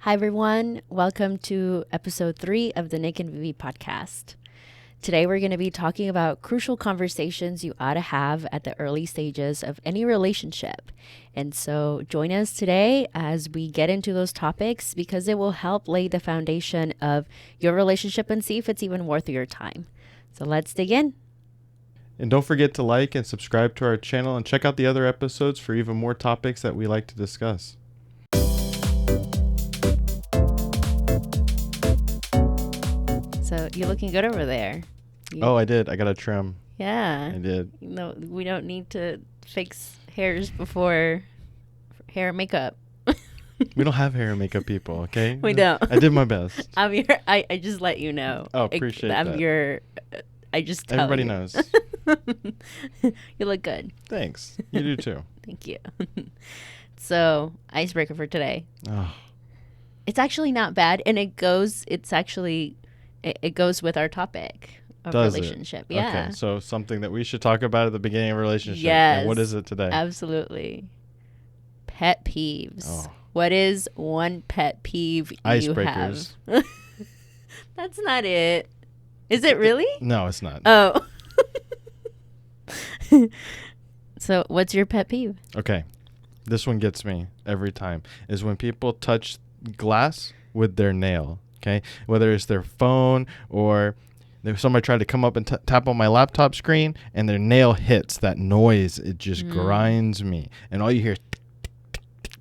Hi, everyone. Welcome to episode 3 of the Nick and Vivi podcast. Today, we're going to be talking about crucial conversations you ought to have at the early stages of any relationship. And so join us today as we get into those topics because it will help lay the foundation of your relationship and see if it's even worth your time. So let's dig in. And don't forget to like and subscribe to our channel and check out the other episodes for even more topics that we like to discuss. So you're looking good over there. I did. I got a trim. Yeah. I did. No, we don't need to fix hairs before hair and makeup. We don't have hair and makeup people, okay? We don't. I did my best. I just let you know. Oh, appreciate that. I just tell Everybody you. knows. You look good. Thanks. You do too. Thank you. So, icebreaker for today. Oh, It's actually not bad, and it goes with our topic of does relationship. it? Yeah. Okay, so something that we should talk about at the beginning of a relationship. Yes. And what is it today? Absolutely. Pet peeves. Oh. What is one pet peeve you Icebreakers. have? That's not it. Is it really? No, it's not. Oh. So, what's your pet peeve? Okay. This one gets me every time. Is when people touch glass with their nail. Okay? Whether it's their phone or somebody tried to come up and tap on my laptop screen and their nail hits. That noise, it just grinds me. And all you hear is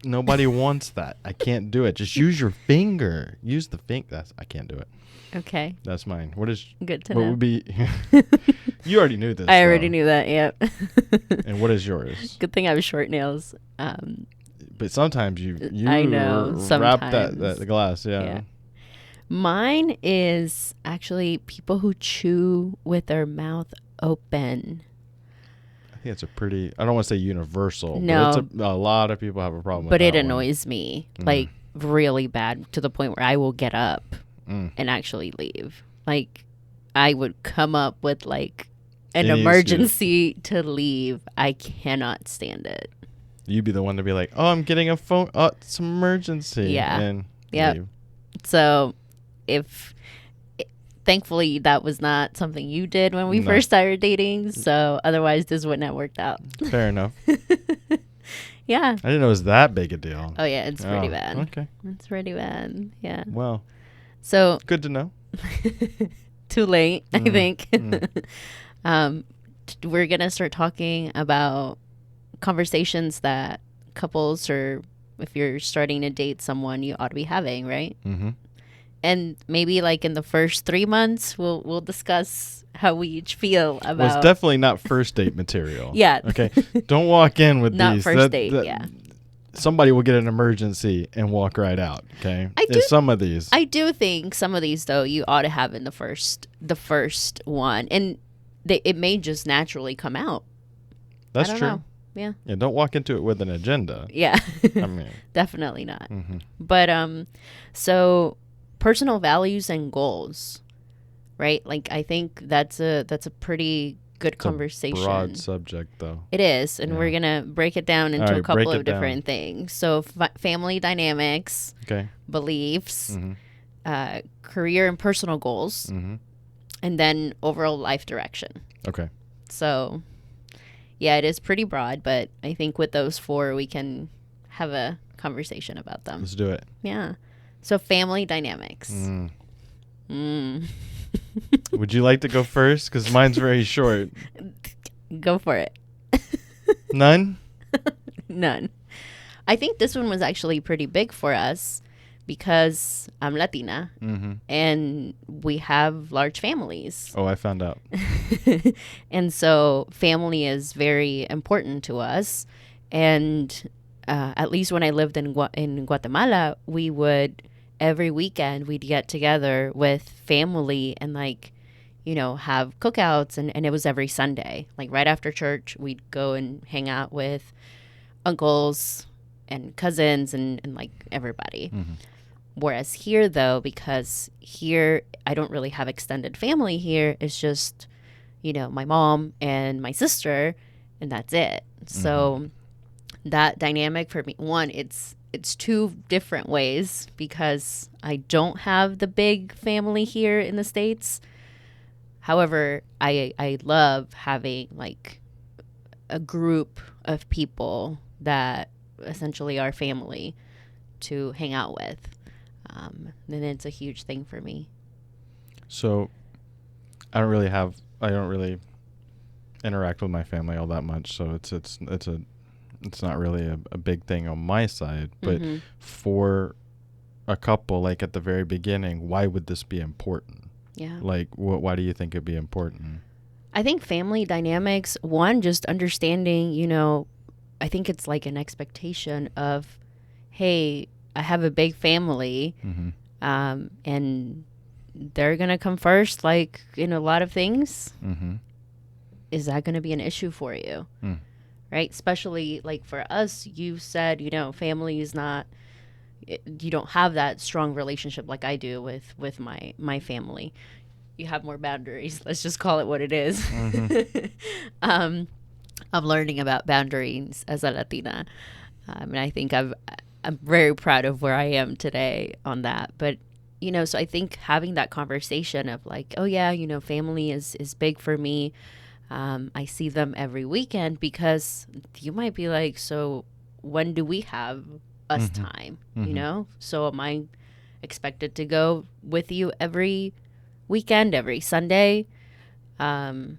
nobody wants that. I can't do it. Just use your finger. Use the finger. I can't do it. Okay. That's mine. What Good to know. would be You already knew this. I already knew that, yep. And what is yours? Good thing I have short nails. But sometimes you I know, wrap sometimes. that glass, yeah. Mine is actually people who chew with their mouth open. I think it's a pretty, I don't want to say universal, No. but it's a lot of people have a problem with But that it one. annoys me, like really bad, to the point where I will get up and actually leave. Like I would come up with like an Any emergency to leave. I cannot stand it. You'd be the one to be like, oh, I'm getting a phone. Oh, it's an emergency. Yeah. And Yep. leave. So thankfully that was not something you did when we No. first started dating. So otherwise this wouldn't have worked out. Fair enough. Yeah. I didn't know it was that big a deal. Oh yeah, it's pretty bad. Okay. It's pretty bad. Yeah. Well, So good to know. too late, I think. Mm. We're gonna start talking about conversations that couples, or if you're starting to date someone, you ought to be having, right? Mm-hmm. And maybe like in the first 3 months, we'll discuss how we each feel about. Well, it's definitely not first date material. Yeah. Okay. Don't walk in with Not these. first date, yeah. Somebody will get an emergency and walk right out. Okay. Some of these. I do think some of these though you ought to have in the first one, and it may just naturally come out. That's I don't true. know. Yeah. Yeah. Don't walk into it with an agenda. Yeah. I mean. Definitely not. Mm-hmm. But so personal values and goals, right? Like I think that's a pretty good conversation. Broad subject though. It is, and we're gonna break it down into a couple of down. different things. So family dynamics, Okay. beliefs, Mm-hmm. career and personal goals, Mm-hmm. and then overall life direction. Okay. So yeah, it is pretty broad, but I think with those 4 we can have a conversation about them. Let's do it. Yeah. So family dynamics. Would you like to go first? Because mine's very short. Go for it. None? None. I think this one was actually pretty big for us because I'm Latina and we have large families. Oh, I found out. And so family is very important to us. And at least when I lived in Guatemala, we would every weekend we'd get together with family and like, have cookouts, and it was every Sunday. Like right after church, we'd go and hang out with uncles and cousins and like everybody. Whereas here though, because here I don't really have extended family here, it's just, my mom and my sister, and that's it. So that dynamic for me, one, it's it's two different ways because I don't have the big family here in the States. However, I love having like a group of people that essentially are family to hang out with. Then it's a huge thing for me. So I don't really interact with my family all that much. So it's not really a big thing on my side. But for a couple, like at the very beginning, why would this be important? Yeah. Like, why do you think it'd be important? I think family dynamics, one, just understanding, I think it's like an expectation of, hey, I have a big family, and they're going to come first, like in a lot of things. Is that going to be an issue for you? Right? Especially like for us, you said, family is not, you don't have that strong relationship like I do with my family. You have more boundaries. Let's just call it what it is. I'm learning about boundaries as a Latina. And I think I'm very proud of where I am today on that. But, so I think having that conversation of like, oh yeah, family is big for me. I see them every weekend, because you might be like, so when do we have us time? So am I expected to go with you every weekend, every Sunday? So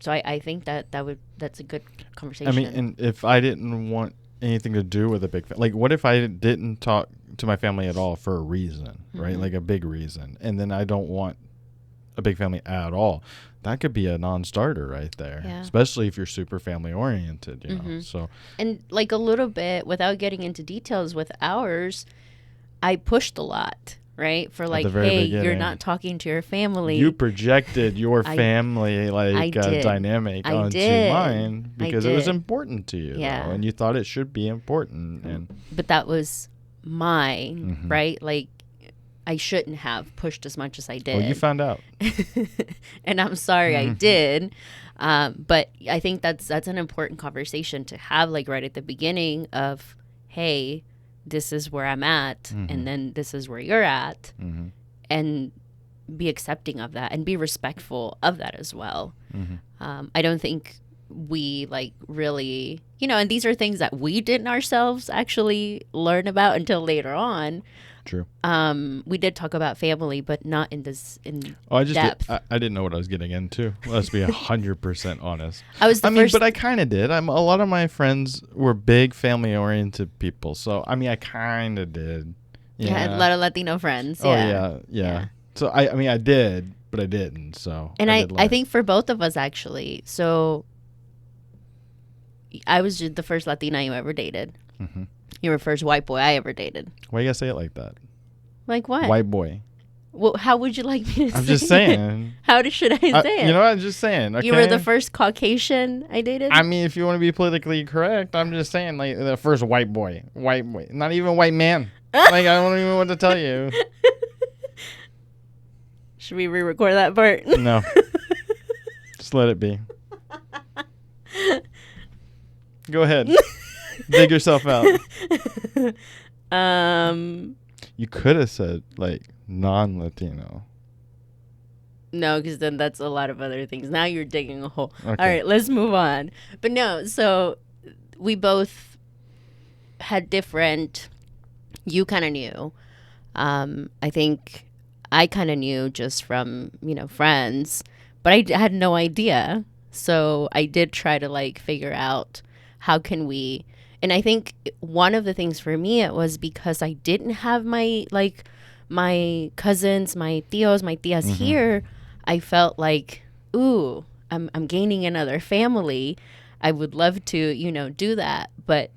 I think that's a good conversation. I mean, and if I didn't want anything to do with a big like, what if I didn't talk to my family at all for a reason, right? Like a big reason, and then I don't want a big family at all? That could be a non-starter right there, especially if you're super family oriented, So, and like a little bit, without getting into details with ours, I pushed a lot, right? For like, hey, you're not talking to your family. You projected your family dynamic onto mine because it was important to you, though, and you thought it should be important. But that was mine, right? Like, I shouldn't have pushed as much as I did. Well, you found out. And I'm sorry I did. But I think that's an important conversation to have, like right at the beginning of, hey, this is where I'm at, and then this is where you're at, and be accepting of that and be respectful of that as well. I don't think we like really, and these are things that we didn't ourselves actually learn about until later on. True. We did talk about family, but not in depth. I didn't know what I was getting into. Let's be 100% honest. But I kind of did. A lot of my friends were big family-oriented people, so I kind of did. Yeah, I had a lot of Latino friends. Oh yeah. So I did, but I didn't. So and I think for both of us actually. So I was the first Latina you ever dated. You were the first white boy I ever dated. Why you gotta say it like that? Like what? White boy. Well, how would you like me to say it? I'm just saying. Should I say it? I'm just saying. Okay? You were the first Caucasian I dated? I mean, if you want to be politically correct, I'm just saying, like, the first white boy. White boy. Not even white man. Like, I don't even know what to tell you. Should we re-record that part? No. Just let it be. Go ahead. Dig yourself out. You could have said like non-Latino. No, because then that's a lot of other things. Now you're digging a hole. Okay. All right, let's move on. But no, so we both had different. You kind of knew. I think I kind of knew just from friends, but I had no idea. So I did try to like figure out how can we. And I think one of the things for me, it was because I didn't have my cousins, my tios, my tias here. I felt like, ooh, I'm gaining another family. I would love to, do that. But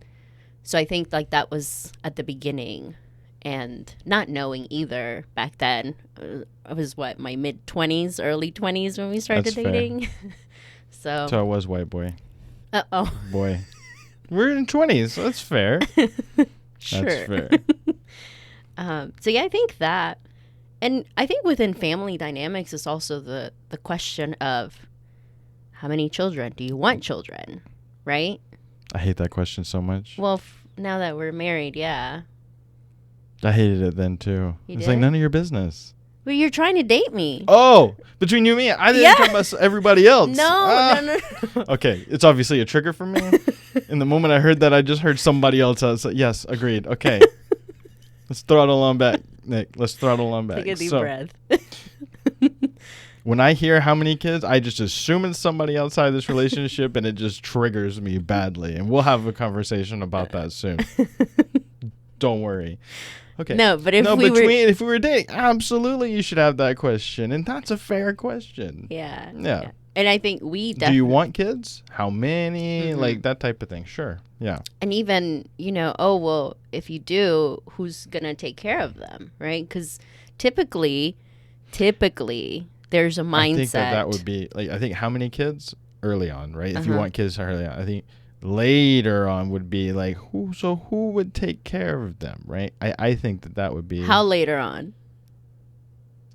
so I think like that was at the beginning, and not knowing either back then. I was my mid-20s, early 20s when we started dating. So I was white boy. Uh-oh. Boy. We're in 20s, so that's fair. Sure. That's fair. So yeah, I think that. And I think within family dynamics is also the question of how many children do you want children, right? I hate that question so much. Well, now that we're married, yeah. I hated it then too. You It's did? like none of your business. Well, you're trying to date me. Oh, between you and me, I didn't Yeah. talk about everybody else. No. Okay, it's obviously a trigger for me. In the moment I heard that, I just heard somebody else. I was like, yes, agreed. Okay, let's throttle on back, Nick. Let's throttle on back. Take a deep breath. When I hear how many kids, I just assume it's somebody outside this relationship, and it just triggers me badly. And we'll have a conversation about that soon. Don't worry. Okay. No, but if we were dating, absolutely you should have that question, and that's a fair question. Yeah. Yeah. And I think we definitely. Do you want kids? How many? Like that type of thing. Sure. Yeah. And even, oh, well, if you do, who's going to take care of them, right? Because typically, there's a mindset. I think that would be, like, I think how many kids early on, right? If you want kids early on, I think later on would be like, who would take care of them, right? I think that would be. How later on?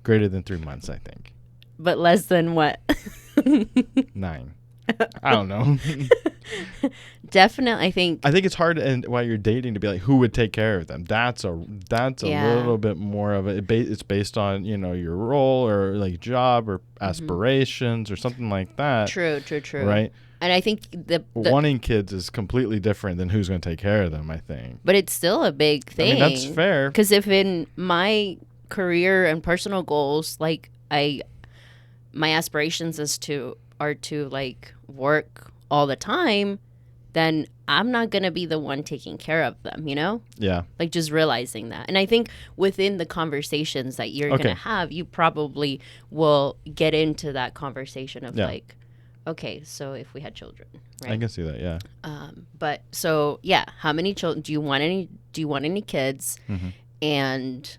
Greater than 3 months, I think. But less than what? 9. I don't know. Definitely, I think it's hard, and while you're dating, to be like, who would take care of them. That's a little bit more of it. It's based on your role or like job or aspirations or something like that. True. Right. And I think the wanting kids is completely different than who's going to take care of them, I think. But it's still a big thing. I mean, that's fair. Because if in my career and personal goals, like my aspirations are to like work all the time, then I'm not going to be the one taking care of them, Yeah. Like just realizing that. And I think within the conversations that you're going to have, you probably will get into that conversation of like, okay, so if we had children, right? I can see that, yeah. But so yeah, how many children do you want? Any kids? And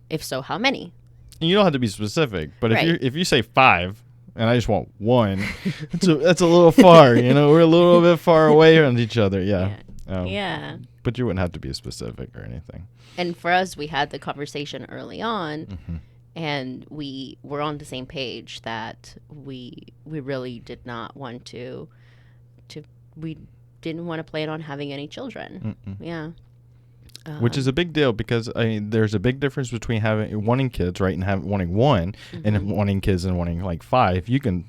if so, how many? And you don't have to be specific, but Right. if you say 5 and I just want 1, that's a little far. We're a little bit far away from each other. Yeah. Yeah. But you wouldn't have to be specific or anything. And for us, we had the conversation early on. And we were on the same page that we really did not want to we didn't want to plan on having any children. Yeah. Which is a big deal, because there's a big difference between wanting kids, right, and wanting 1, and wanting kids and wanting like 5. You can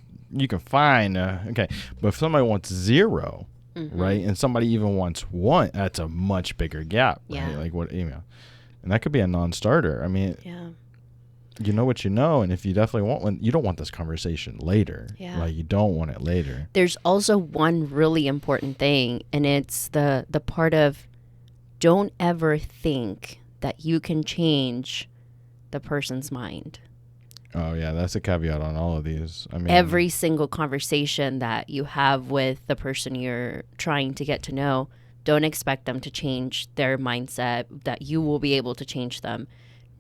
find okay, but if somebody wants 0, right, and somebody even wants 1, that's a much bigger gap. Yeah. Right? Like what and that could be a non-starter. I mean, yeah. You know what you know, and if you definitely want one, you don't want this conversation later. Yeah. Like, you don't want it later. There's also one really important thing, and it's the part of don't ever think that you can change the person's mind. Oh, yeah, that's a caveat on all of these. I mean, every single conversation that you have with the person you're trying to get to know, don't expect them to change their mindset, that you will be able to change them.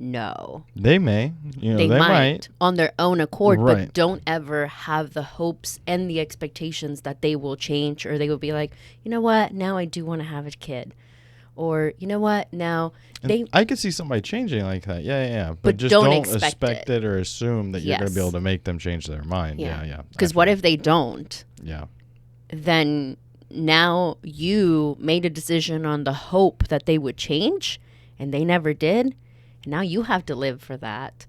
No. They may. They might. On their own accord, Right. but don't ever have the hopes and the expectations that they will change, or they will be like, you know what, now I do want to have a kid. Or, you know what, now I could see somebody changing like that. Yeah. But just don't expect it or assume that you're going to be Yes. able to make them change their mind. Yeah. Because what if they don't? Yeah. Then now you made a decision on the hope that they would change, and they never did. And now you have to live for that.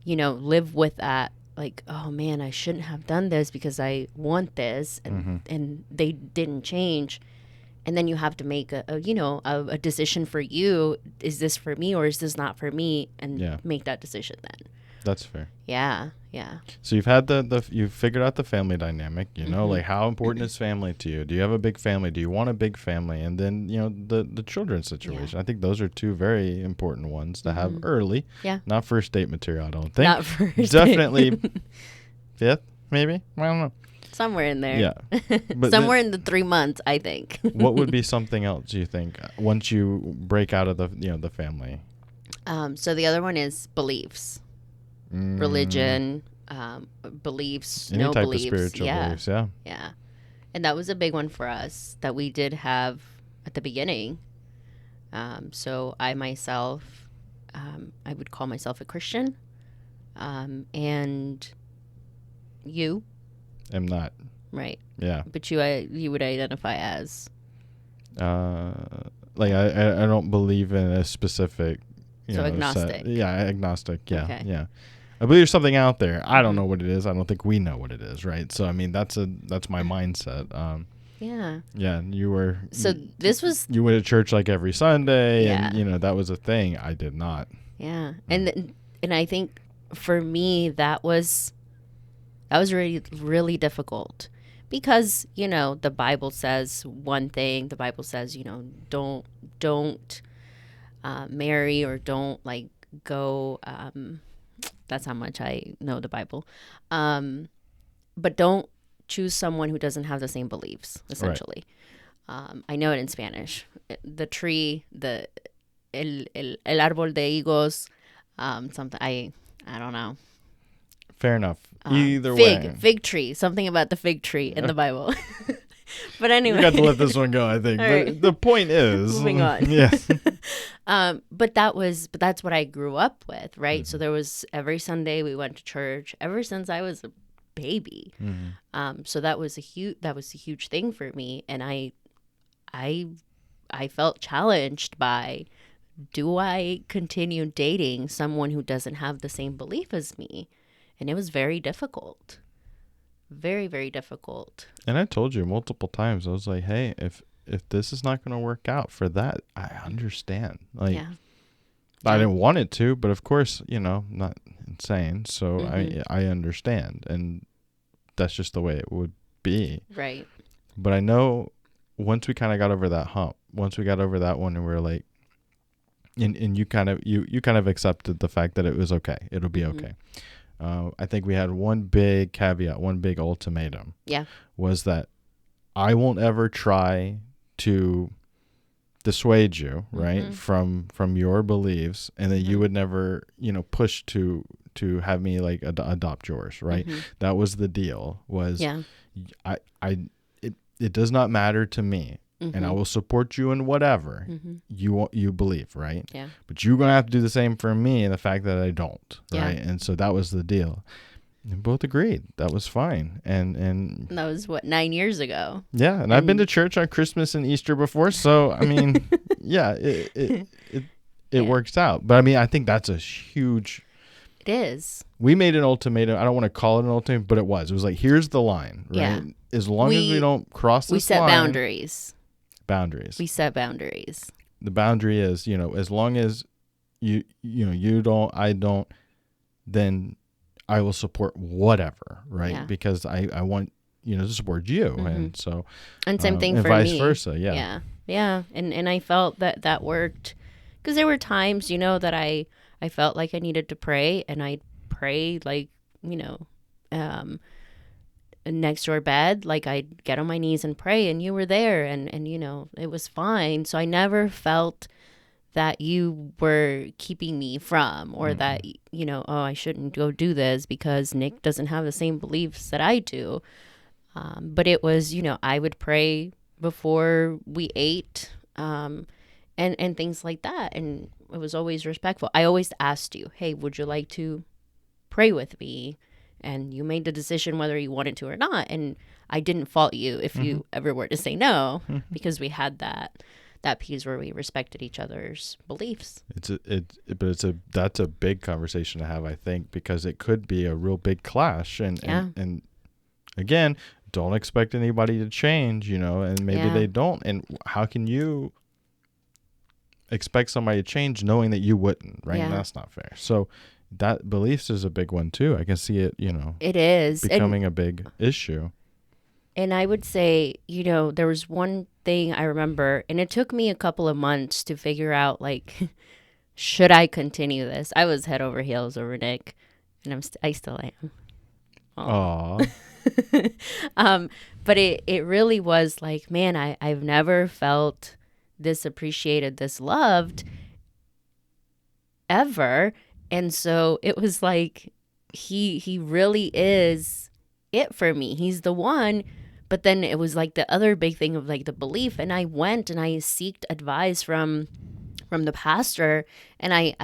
Live with that. Like, oh man, I shouldn't have done this because I want this, and they didn't change. And then you have to make a decision for you. Is this for me or is this not for me? And make that decision then. That's fair. Yeah. So you've had you've figured out the family dynamic, like how important is family to you? Do you have a big family? Do you want a big family? And then, the children's situation. I think those are 2 very important ones to have early. Yeah. Not first date material, I don't think. Not first Definitely 5th, maybe? I don't know. Somewhere in there. Yeah. But somewhere in the 3 months, I think. What would be something else, you think, once you break out of the family? So the other one is beliefs. Religion, beliefs, Any no type beliefs. of spiritual beliefs, yeah. Yeah. And that was a big one for us that we did have at the beginning. So I myself, I would call myself a Christian. And you? I'm not. Right. Yeah. But you would identify as? Uh, like I don't believe in a specific, So set. agnostic. Yeah, agnostic. Yeah, Okay. yeah. I believe there's something out there. I don't Mhm. know what it is. I don't think we know what it is, right? So I mean, that's my mindset. Yeah. Yeah, and So this was you went to church like every Sunday, and yeah. that was a thing. I did not. Yeah. Mm. And I think for me that was really really difficult because, the Bible says one thing, the Bible says, don't marry or don't like go that's how much I know the Bible. Um but don't choose someone who doesn't have the same beliefs, Right. essentially. I know it in Spanish. The tree, el árbol de higos, something I don't know. Fair enough. Either Fig, way, fig tree, something about the fig tree in the Bible. But we anyway, got to let this one go. I think. all right, But the point is, moving on. yes. But that's what I grew up with, right? So there was every Sunday we went to church ever since I was a baby. So that was a huge thing for me, and I I felt challenged by, do I continue dating someone who doesn't have the same belief as me? And it was very difficult. Very, very difficult. And I told you multiple times. I was like, hey, if this is not going to work out for that, I understand. Like, Yeah. I Yeah. didn't want it to, but of course, not insane. So Mm-hmm. I understand, and that's just the way it would be. Right. But I know once we kind of got over that hump, once we got over that one, and we are like, and you kind of you kind of accepted the fact that it was okay. It'll be Mm-hmm. okay. I think we had one big caveat, one big ultimatum. Yeah. Was that I won't ever try to dissuade you, right, Mm-hmm. from your beliefs, and then you Mm-hmm. would never, push to have me like adopt yours, right? Mm-hmm. That was the deal. Was Yeah. it does not matter to me, and I Mm-hmm. will support you in whatever Mm-hmm. you believe, right? Yeah. But you're gonna have to do the same for me, and the fact that I don't, Yeah. right? And so that was the deal. And both agreed that was fine, and That was what, 9 years ago. yeah, and I've been to And church on Christmas and Easter before, so I mean, yeah, it yeah, works out. But I mean, I think that's a huge. it is. We made an ultimatum. I don't want to call it an ultimatum, but it was. It was like, here's the line, right? Yeah. As long as we We don't cross we this set line, boundaries. boundaries. We set boundaries. The boundary is, as long as you don't, I don't, then I will support whatever, right? Yeah. Because I want to support you, Mm-hmm. and so And same thing and for vice me. versa, yeah. Yeah. Yeah. And I felt that worked because there were times, that I felt like I needed to pray, and I'd pray like, um, next to our bed, like I'd get on my knees and pray, and you were there, and it was fine. So I never felt that you were keeping me from, or that, oh, I shouldn't go do this because Nick doesn't have the same beliefs that I do. But it was, I would pray before we ate, and things like that. And it was always respectful. I always asked you, hey, would you like to pray with me? And you made the decision whether you wanted to or not. And I didn't fault you if you ever were to say no, because we had that piece where we respected each other's beliefs. That's a big conversation to have, I think, because it could be a real big clash, and Yeah. and again, don't expect anybody to change, and maybe Yeah. they don't, and how can you expect somebody to change knowing that you wouldn't, right? And Yeah. that's not fair. So that beliefs is a big one too. I can see it, It is. becoming a big issue. And I would say, there was one thing I remember, and it took me a couple of months to figure out, like, should I continue this? I was head over heels over Nick, and I still am. Aw. But it really was like, man, I've never felt this appreciated, this loved ever. And so it was like, he really is it for me. He's the one. But then it was like the other big thing of like the belief. And I went and I seeked advice from the pastor, and I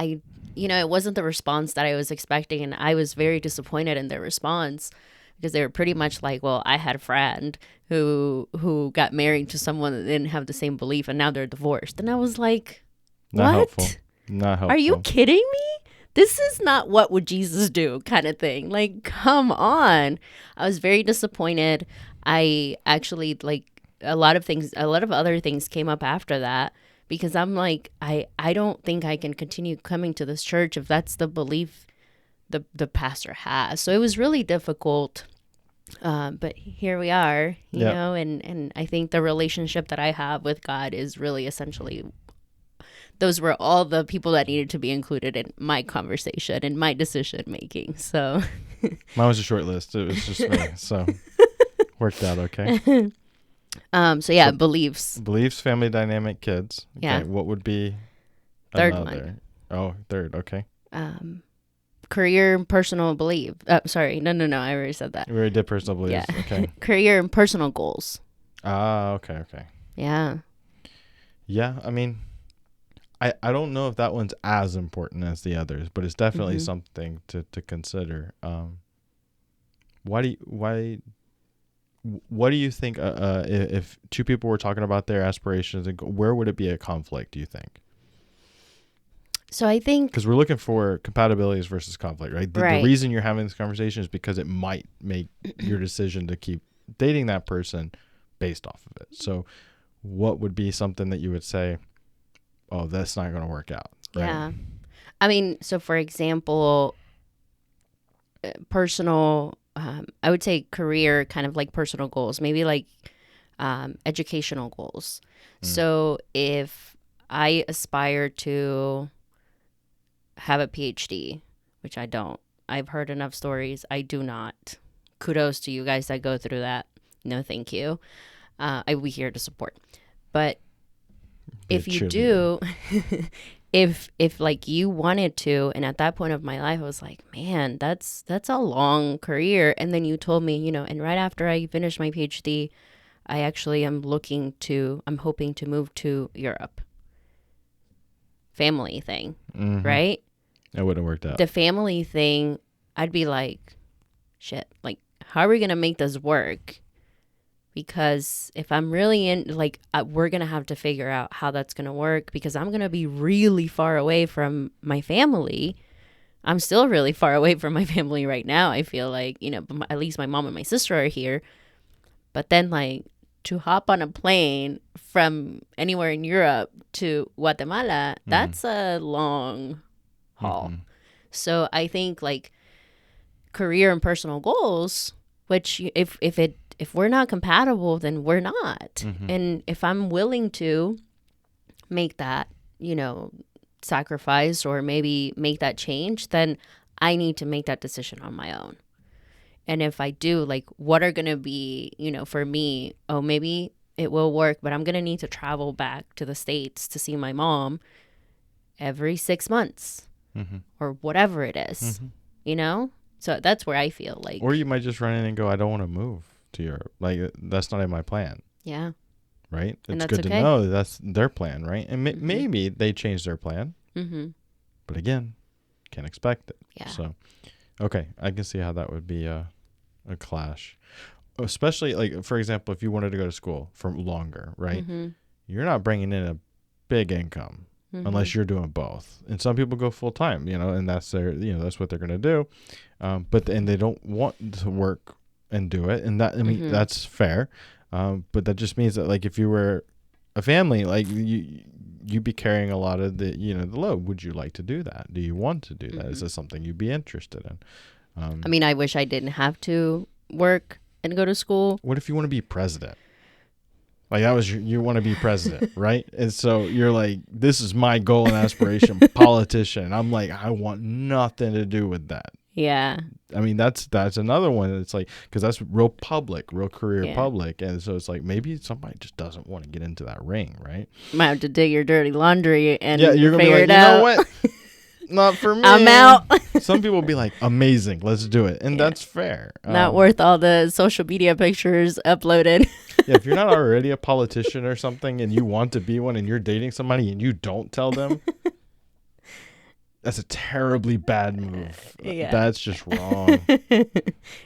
it wasn't the response that I was expecting, and I was very disappointed in their response. because they were pretty much like, well, I had a friend who got married to someone that didn't have the same belief, and now they're divorced. And I was like, Not what? helpful. Not helpful. Are you kidding me? This is not what would Jesus do kind of thing. Like, come on. I was very disappointed. I actually, like, a lot of other things came up after that, because I'm like, I don't think I can continue coming to this church if that's the belief the pastor has. So it was really difficult. But here we are, you Yep. know, and I think the relationship that I have with God is really essentially, those were all the people that needed to be included in my conversation and my decision making. So Mine was a short list. It was just me. So worked out okay. so yeah, So- beliefs. Beliefs, family dynamic, kids. Okay. Yeah. What would be Third another? Oh, third. Okay. Career and personal belief. Sorry, no, I already said that. We already did personal beliefs. Yeah. Okay. Career and personal goals. Ah, okay. Yeah. Yeah, I mean, I don't know if that one's as important as the others, but it's definitely something to consider. What do you think if two people were talking about their aspirations, and where would it be a conflict, do you think? So I think, Because we're looking for compatibilities versus conflict, right? The reason you're having this conversation is because it might make your decision to keep dating that person based off of it. So what would be something that you would say, oh, that's not going to work out, right? yeah. I mean, so for example, personal, I would say career, kind of like personal goals, maybe like educational goals. So if I aspire to have a PhD, which I don't, I've heard enough stories. I do not. Kudos to you guys that go through that. No, thank you. I'll be here to support. But if you do, if like you wanted to, and at that point of my life, I was like, man, that's a long career. And then you told me, you know, and right after I finished my PhD, I actually I'm hoping to move to Europe. Family thing, right? It wouldn't have worked out. The family thing, I'd be like, shit, like, how are we going to make this work? Because if I'm really in, like, we're going to have to figure out how that's going to work, because I'm going to be really far away from my family. I'm still really far away from my family right now. I feel like, you know, at least my mom and my sister are here. But then, like, to hop on a plane from anywhere in Europe to Guatemala, that's a long haul. So I think, like, career and personal goals, which if we're not compatible, then we're not. And if I'm willing to make that, you know, sacrifice or maybe make that change, then I need to make that decision on my own. And if I do, like, what are going to be, you know, for me, oh, maybe it will work, but I'm going to need to travel back to the States to see my mom every 6 months or whatever it is, you know? So that's where I feel like. Or you might just run in and go, I don't want to move to Europe. Like, that's not in my plan. Yeah. Right? And It's that's good to okay. know that's their plan, right? And maybe they change their plan. But again, can't expect it. Yeah. So, okay, I can see how that would be a clash. Especially, like, for example, if you wanted to go to school for longer, right? You're not bringing in a big income unless you're doing both. And some people go full time, you know, and that's that's what they're going to do. But they don't want to work and do it. And that, I mean, that's fair. But that just means that, like, if you were a family, like, you'd be carrying a lot of the, the load. Would you like to do that? Do you want to do that? Is this something you'd be interested in? I mean, I wish I didn't have to work and go to school. What if you want to be president? Like, that was you want to be president, right? And so you're like, this is my goal and aspiration, politician. I'm like, I want nothing to do with that. Yeah. I mean, that's another one. It's like, because that's real career public. And so it's like, maybe somebody just doesn't want to get into that ring, right? Might have to dig your dirty laundry and you're going to be like, you know what? Not for me. I'm out. Some people will be like, amazing, let's do it. And that's fair. Not worth all the social media pictures uploaded. If you're not already a politician or something and you want to be one and you're dating somebody and you don't tell them, That's a terribly bad move. Yeah. That's just wrong.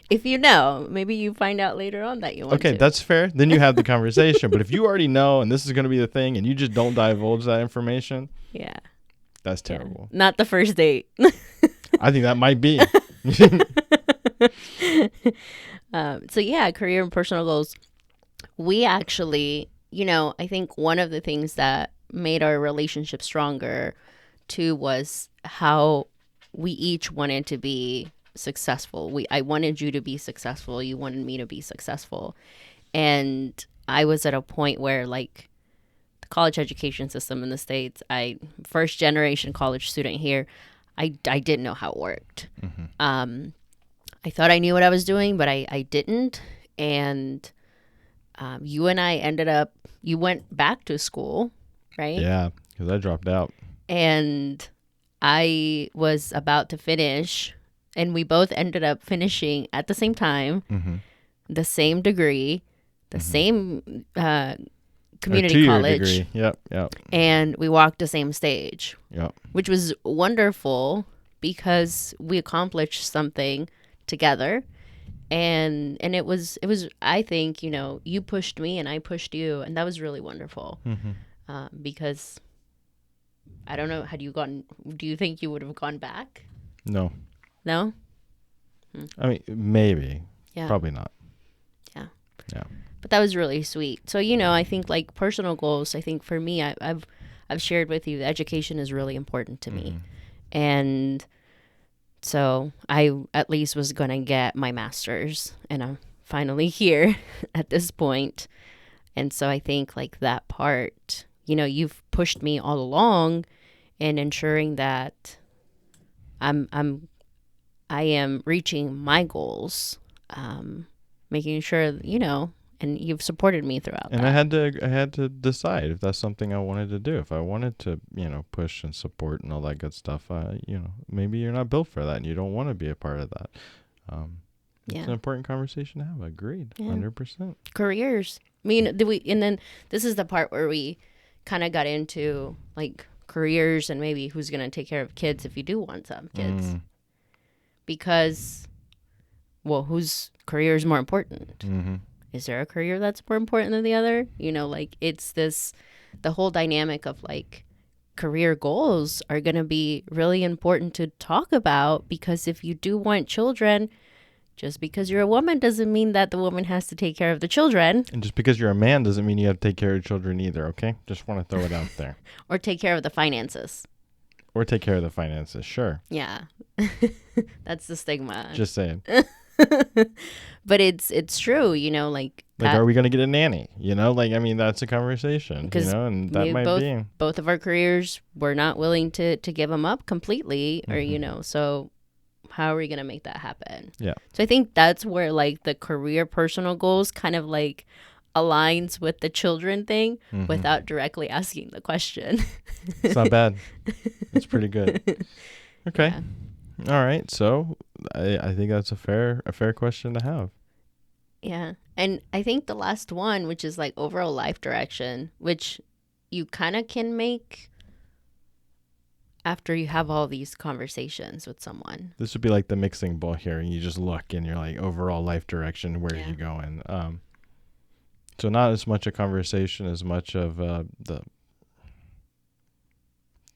If you know, maybe you find out later on that you want Okay, to. that's fair. Then you have the conversation. But if you already know and this is going to be the thing and you just don't divulge that information, Yeah. that's terrible. Yeah. Not the first date. I think that might be. So yeah, career and personal goals. We actually, I think one of the things that made our relationship stronger too was how we each wanted to be successful. I wanted you to be successful. You wanted me to be successful. And I was at a point where like the college education system in the States, first generation college student here, I didn't know how it worked. I thought I knew what I was doing, but I didn't. And you and I you went back to school, right? Yeah, because I dropped out. And I was about to finish, and we both ended up finishing at the same time, the same degree, the same community college. Degree. Yep. And we walked the same stage, Yep. which was wonderful because we accomplished something together. And it was I think you pushed me and I pushed you, and that was really wonderful. Because I don't know, do you think you would have gone back? No. Hmm. I mean, maybe. Yeah. Probably not. Yeah. Yeah. But that was really sweet. So I think like personal goals, I think for me, I've shared with you that education is really important to me. And so I at least was going to get my master's, and I'm finally here at this point. And so I think like that part, you've pushed me all along in ensuring that I am reaching my goals, making sure, and you've supported me throughout And that. I had to decide if that's something I wanted to do. If I wanted to, push and support and all that good stuff, maybe you're not built for that and you don't want to be a part of that. It's an important conversation to have. Agreed. 100%. Careers. I mean, and then this is the part where we kind of got into like careers and maybe who's going to take care of kids if you do want some kids. Because, well, whose career is more important? Is there a career that's more important than the other? Like it's the whole dynamic of like career goals are going to be really important to talk about, because if you do want children, just because you're a woman doesn't mean that the woman has to take care of the children. And just because you're a man doesn't mean you have to take care of children either, okay? Just want to throw it out there. Or take care of the finances. Or take care of the finances, sure. Yeah. That's the stigma. Just saying. But it's true, like are we going to get a nanny? I mean, that's a conversation, and that might be. Both of our careers, we're not willing to give them up completely, or, so how are we going to make that happen? Yeah. So I think that's where like the career personal goals kind of like aligns with the children thing without directly asking the question. It's not bad. It's pretty good. Okay. Yeah. All right. So I think that's a fair question to have. Yeah. And I think the last one, which is like overall life direction, which you kind of can make after you have all these conversations with someone. This would be like the mixing bowl here, and you just look and you're like, overall life direction, where are you going? So not as much a conversation as much of the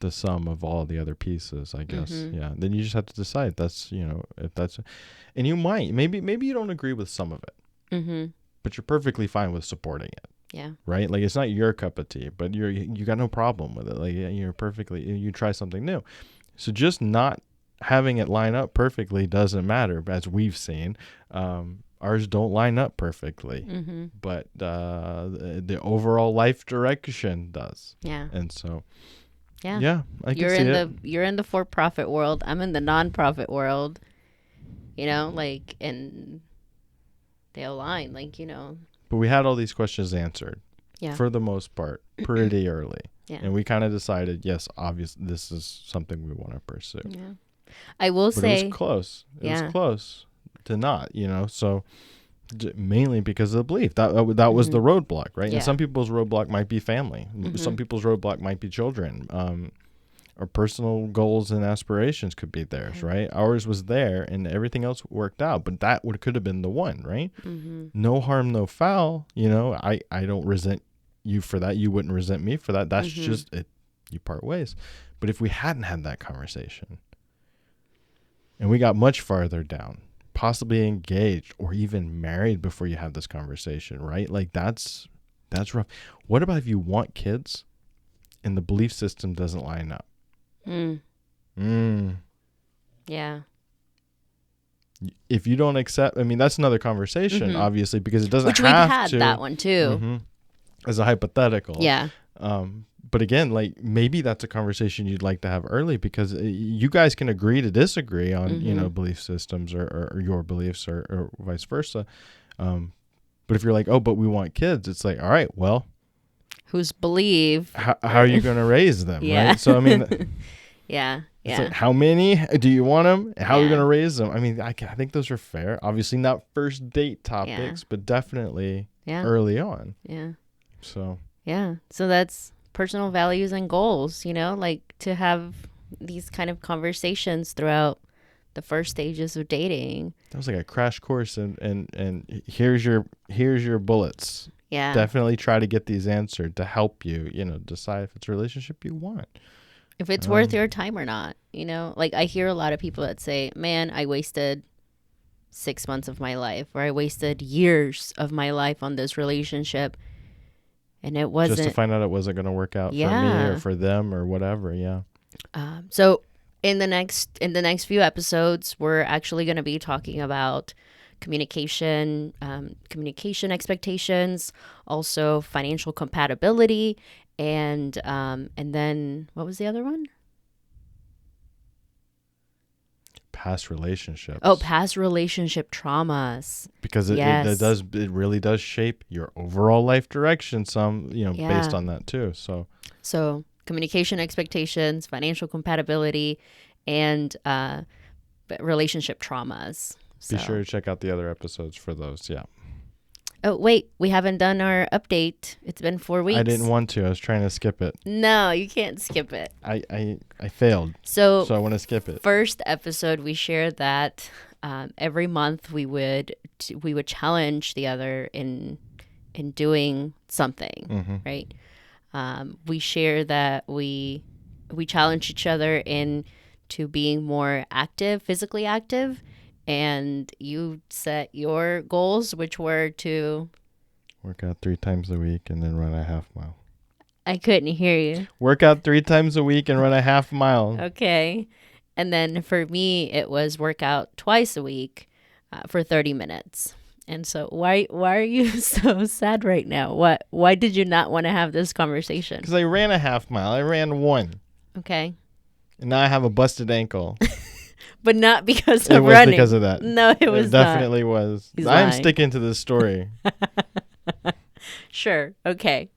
sum of all the other pieces, I guess. Yeah. Then you just have to decide that's, if that's, and you might, maybe you don't agree with some of it, but you're perfectly fine with supporting it. Yeah. Right? Like it's not your cup of tea, but you got no problem with it. Like you try something new. So just not having it line up perfectly doesn't matter, as we've seen. Ours don't line up perfectly, but the overall life direction does. Yeah. And so, yeah, I can see it. You're in the for-profit world. I'm in the non-profit world. And they align, But we had all these questions answered, for the most part, pretty early. Yeah. And we kind of decided, yes, obviously, this is something we want to pursue. Yeah. I will say... It was close. It was close to not, so mainly because of the belief. That was the roadblock, right? Yeah. And some people's roadblock might be family. Some people's roadblock might be children. Our personal goals and aspirations could be theirs, right? Ours was there, and everything else worked out. But that could have been the one, right? Mm-hmm. No harm, no foul. I don't resent you for that. You wouldn't resent me for that. That's just it. You part ways. But if we hadn't had that conversation, and we got much farther down, possibly engaged or even married before you have this conversation, right? Like that's rough. What about if you want kids and the belief system doesn't line up? Yeah. If you don't accept, that's another conversation, obviously, because it doesn't Which have we've had to. that one too. As a hypothetical. Yeah. But again, like maybe that's a conversation you'd like to have early, because you guys can agree to disagree on, belief systems or your beliefs or vice versa. But if you're like, oh, but we want kids, it's like, all right, well, whose believe how are you going to raise them? Yeah. Right. So, yeah. it's like, how many do you want them? How are you Yeah. going to raise them? I think those are fair. Obviously not first date topics, but definitely early on. Yeah. So, yeah. So that's personal values and goals, like to have these kind of conversations throughout the first stages of dating. that was like a crash course, and here's your bullets. Yeah. Definitely try to get these answered to help you, decide if it's a relationship you want. If it's worth your time or not, like I hear a lot of people that say, man, I wasted 6 months of my life, or I wasted years of my life on this relationship. And it wasn't. Just to find out it wasn't going to work out for me or for them or whatever. Yeah. So in the next few episodes, we're actually going to be talking about communication expectations, also financial compatibility, and then what was the other one? Past relationships. Oh, past relationship traumas. Because it really does shape your overall life direction based on that too. So communication expectations, financial compatibility, and relationship traumas. Be sure to check out the other episodes for those. Yeah. Oh, wait, we haven't done our update. It's been 4 weeks. I didn't want to. I was trying to skip it. No, you can't skip it. I failed. So I want to skip it. First episode, we shared that every month we would challenge the other in doing something, right? We share that we challenge each other into being more active, physically active. And you set your goals, which were to work out 3 times a week and then run a half mile. I couldn't hear you. Work out 3 times a week and run a half mile. Okay. And then for me, it was work out twice a week for 30 minutes. And so why are you so sad right now? Why did you not want to have this conversation? Because I ran a half mile. I ran 1. Okay. And now I have a busted ankle. But not because of running. It was because of that. No, it was definitely not. Was. He's I'm lying. sticking to this story. Sure. Okay.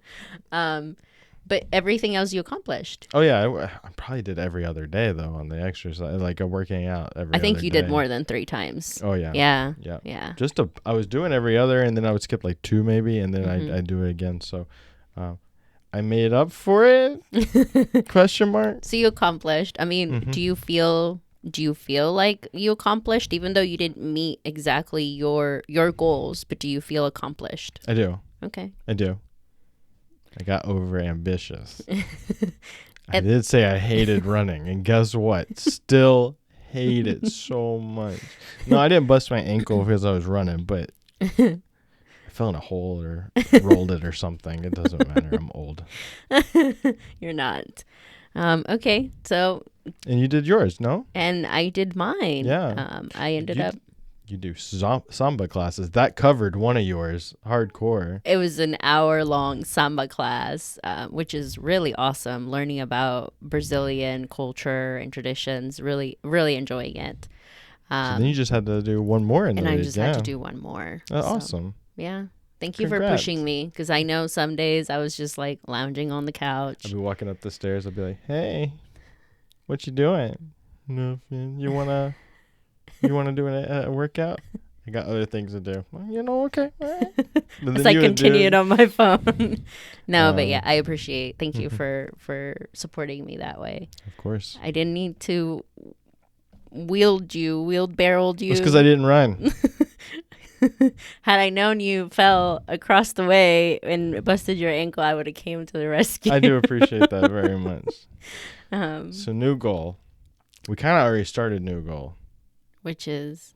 But everything else you accomplished. Oh, yeah. I probably did every other day, though, on the exercise. Like, working out every other day. I think you did more than 3 times. Oh, yeah. Yeah. Yeah. Yeah. I was doing every other, and then I would skip like 2 maybe, and then I'd do it again. So I made up for it? Question mark. So you accomplished. I mean, do you feel like you accomplished, even though you didn't meet exactly your goals, but do you feel accomplished? I do. Okay. I do. I got over ambitious. I did say I hated running, and guess what? Still hate it so much. No, I didn't bust my ankle because I was running, but I fell in a hole or rolled it or something. It doesn't matter. I'm old. You're not. Okay, so. And you did yours, no? And I did mine. Yeah. I ended up. You do samba classes. That covered one of yours, hardcore. It was an hour-long samba class, which is really awesome. Learning about Brazilian culture and traditions. Really, really enjoying it. So then you just had to do one more in the week. And I just had to do one more. Awesome. Yeah. Thank you for pushing me, because I know some days I was just like lounging on the couch. I'd be walking up the stairs. I'd be like, "Hey, what you doing? Nothing. You wanna do a workout? I got other things to do. Well, okay. All right. But As then I you would do continued it. on my phone. No, but yeah, Um, I appreciate. Thank you for supporting me that way. Of course. I didn't need to wheeled barreled you. It's because I didn't run. Had I known you fell across the way and busted your ankle, I would have came to the rescue. I do appreciate that very much. Um, So new goal. We kind of already started new goal. which is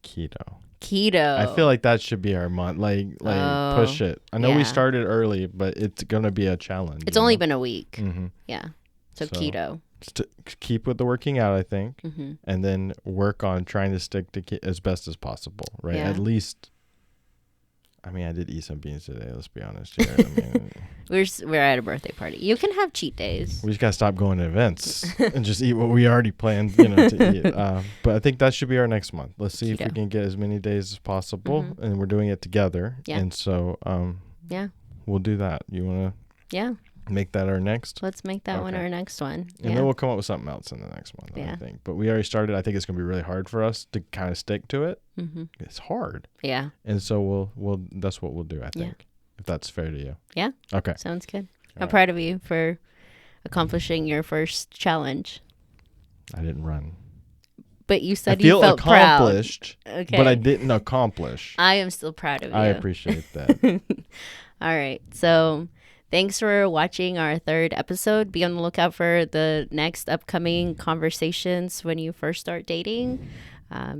Keto. keto. I feel like that should be our month. Oh, Push it. I know we yeah. started early, but it's gonna be a challenge. It's only been a week. Mm-hmm. Yeah. So So- keto. Keep with the working out, I think, Mm-hmm. and then work on trying to stick to as best as possible. Right. Yeah. At least. I mean, I did eat some beans today. Let's be honest here. I mean, We're at a birthday party. You can have cheat days. we just gotta stop going to events and just eat what we already planned, to eat. But I think that should be our next month. Let's see if we Keto. can get as many days as possible, Mhm. and we're doing it together. Yeah. And so, Yeah. we'll do that. You wanna Yeah. make that our next, Let's make that one Okay. our next one. and Yeah. then we'll come up with something else in the next one. I Yeah. think. But we already started. I think it's gonna be really hard for us to kind of stick to it. Mm-hmm. It's hard, Yeah. and so we'll that's what we'll do. I think, if that's fair to you. Yeah. Okay. Sounds good. All I'm right. proud of you for accomplishing your first challenge. I didn't run. But you I said feel you felt accomplished, proud. Okay. but I didn't accomplish. I am still proud of you. I appreciate that. All right. So thanks for watching our third episode. Be on the lookout for the next upcoming conversations when you first start dating,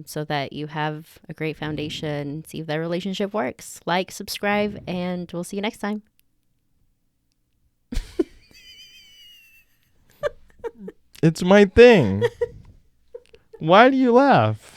so that you have a great foundation. See if that relationship works. Like, subscribe, and we'll see you next time. It's my thing. Why do you laugh?